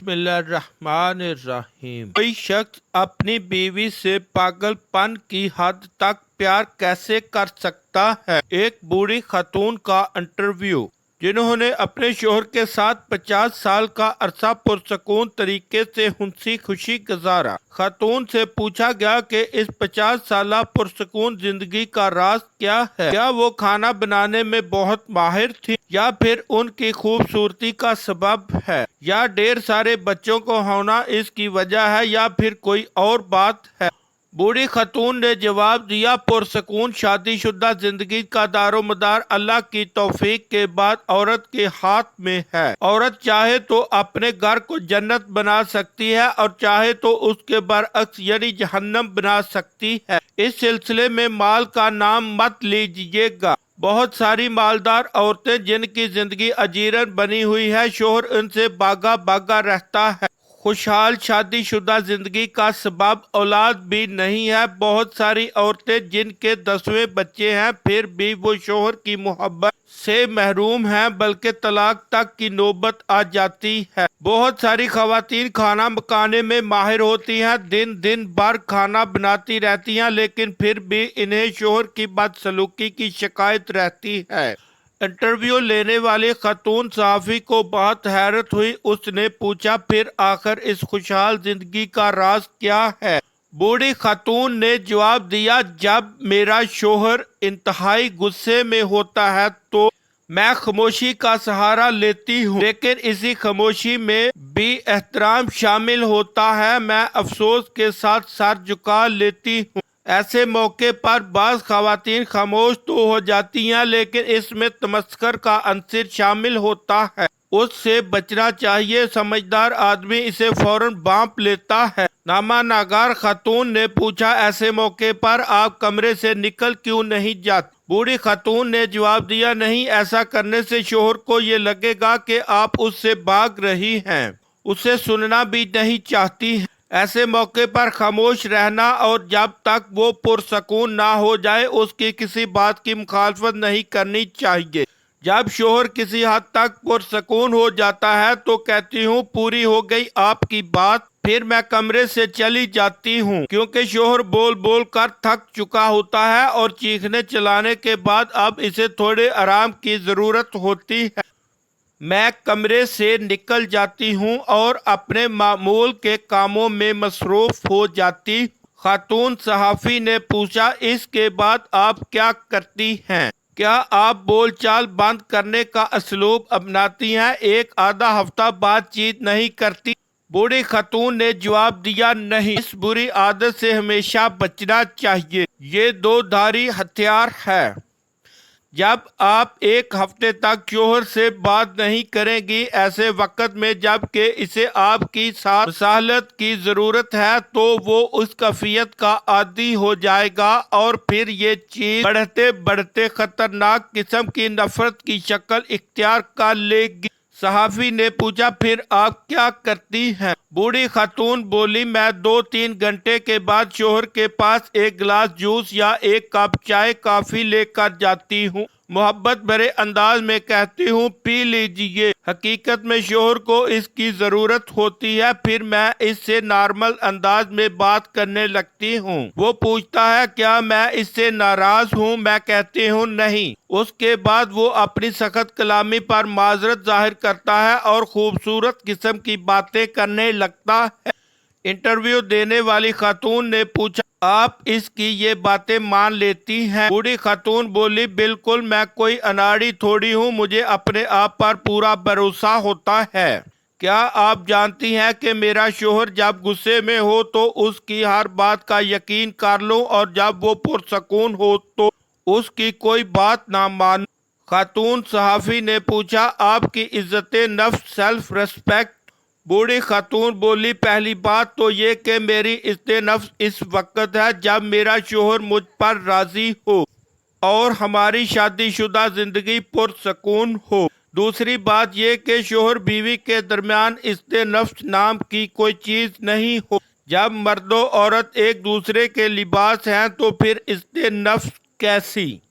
बिस्मिल्लाहिर्रहमानिर्रहीम। कोई शख्स अपनी बीवी से पागलपन की हद तक प्यार कैसे कर सकता है? एक बूढ़ी खातून का इंटरव्यू। जिन्होंने अपने शोहर के साथ 50 साल का अरसा पुरसकून तरीके से हंसी खुशी गुजारा। खातून से पूछा गया कि इस 50 साल पुरसकून जिंदगी का राज क्या है। क्या वो खाना बनाने में बहुत माहिर थी, या फिर उनकी खूबसूरती का सबब है, या ढेर सारे बच्चों को होना इसकी वजह है, या फिर कोई और बात है? बूढ़ी खातून ने जवाब दिया, पुरसकून शादीशुदा जिंदगी का दारोमदार अल्लाह की तौफीक के बाद औरत के हाथ में है। औरत चाहे तो अपने घर को जन्नत बना सकती है और चाहे तो उसके बरअक्स यानी जहन्नम बना सकती है। इस सिलसिले में माल का नाम मत लीजिएगा। बहुत सारी मालदार औरतें जिनकी जिंदगी अजीरन बनी हुई है, शोहर उनसे भागा भागा रहता है। खुशहाल शादीशुदा जिंदगी का सबब औलाद भी नहीं है। बहुत सारी औरतें जिनके 10वें बच्चे हैं, फिर भी वो शोहर की मोहब्बत से महरूम हैं, बल्कि तलाक तक की नौबत आ जाती है। बहुत सारी खवातीन खाना पकाने में माहिर होती हैं, दिन दिन भर खाना बनाती रहती हैं, लेकिन फिर भी इन्हें शोहर की बदसलूकी की शिकायत रहती है। इंटरव्यू लेने वाली खातून सहाफी को बहुत हैरत हुई। उसने पूछा, फिर आखिर इस खुशहाल जिंदगी का राज क्या है? बूढ़ी खातून ने जवाब दिया, जब मेरा शोहर इंतहाई गुस्से में होता है तो मैं खामोशी का सहारा लेती हूँ, लेकिन इसी खामोशी में भी एहतराम शामिल होता है। मैं अफसोस के साथ सर झुका लेती हूँ। ऐसे मौके पर बाज़ खवातीन खामोश तो हो जाती हैं, लेकिन इसमें तमस्कर का अंसर शामिल होता है। उससे बचना चाहिए। समझदार आदमी इसे फौरन भांप लेता है। नामा नागार खातून ने पूछा, ऐसे मौके पर आप कमरे से निकल क्यों नहीं जाती? बूढ़ी खातून ने जवाब दिया, नहीं, ऐसा करने से शोहर को ये लगेगा कि आप उससे भाग रही हैं, उसे सुनना भी नहीं चाहती हैं। ऐसे मौके पर खामोश रहना और जब तक वो पुरसकून ना हो जाए उसकी किसी बात की मुखालफत नहीं करनी चाहिए। जब शोहर किसी हद तक पुरसकून हो जाता है तो कहती हूँ, पूरी हो गई आपकी बात, फिर मैं कमरे से चली जाती हूँ, क्योंकि शोहर बोल बोल कर थक चुका होता है और चीखने चिल्लाने के बाद अब इसे थोड़े आराम की जरूरत होती है। मैं कमरे से निकल जाती हूँ और अपने मामूल के कामों में मसरूफ हो जाती। खातून सहाफी ने पूछा, इसके बाद आप क्या करती हैं? क्या आप बोलचाल बंद करने का असलूब अपनाती हैं? एक आधा हफ्ता बातचीत नहीं करती? बूढ़ी खातून ने जवाब दिया, नहीं, इस बुरी आदत से हमेशा बचना चाहिए। ये दो धारी हथियार है। जब आप एक हफ्ते तक शोहर से बात नहीं करेंगी, ऐसे वक्त में जबकि इसे आपकी मुसाहलत की जरूरत है, तो वो उस कैफियत का आदी हो जाएगा और फिर ये चीज बढ़ते बढ़ते खतरनाक किस्म की नफरत की शक्ल इख्तियार कर लेगी। सहाफी ने पूछा, फिर आप क्या करती हैं? बूढ़ी खातून बोली, मैं 2-3 घंटे के बाद शोहर के पास एक गिलास जूस या एक कप चाय काफी लेकर जाती हूँ। मोहब्बत भरे अंदाज में कहती हूँ, पी लीजिए। हकीकत में शोहर को इसकी जरूरत होती है। फिर मैं इससे नॉर्मल अंदाज में बात करने लगती हूँ। वो पूछता है, क्या मैं इससे नाराज हूँ? मैं कहती हूँ, नहीं। उसके बाद वो अपनी सख्त कलामी पर माजरत जाहिर करता है और खूबसूरत किस्म की बातें करने लगता है। इंटरव्यू देने वाली खातून ने पूछा, आप इसकी ये बातें मान लेती हैं? बूढ़ी खातून बोली, बिल्कुल, मैं कोई अनाड़ी थोड़ी हूँ, मुझे अपने आप पर पूरा भरोसा होता है। क्या आप जानती हैं कि मेरा शोहर जब गुस्से में हो तो उसकी हर बात का यकीन कर लूं, और जब वो पुरसकून हो तो उसकी कोई बात ना मानूं। खातून सहाफी ने पूछा, आपकी इज्जत नफ्स, सेल्फ रेस्पेक्ट? बूढ़ी खातून बोली, पहली बात तो ये कि मेरी इज्जत नफ्स इस वक्त है जब मेरा शोहर मुझ पर राजी हो और हमारी शादीशुदा जिंदगी पुरसकून हो। दूसरी बात ये कि शोहर बीवी के दरमियान इज्जत नफ्स नाम की कोई चीज नहीं हो। जब मर्दो औरत एक दूसरे के लिबास हैं तो फिर इज्जत नफ्स कैसी?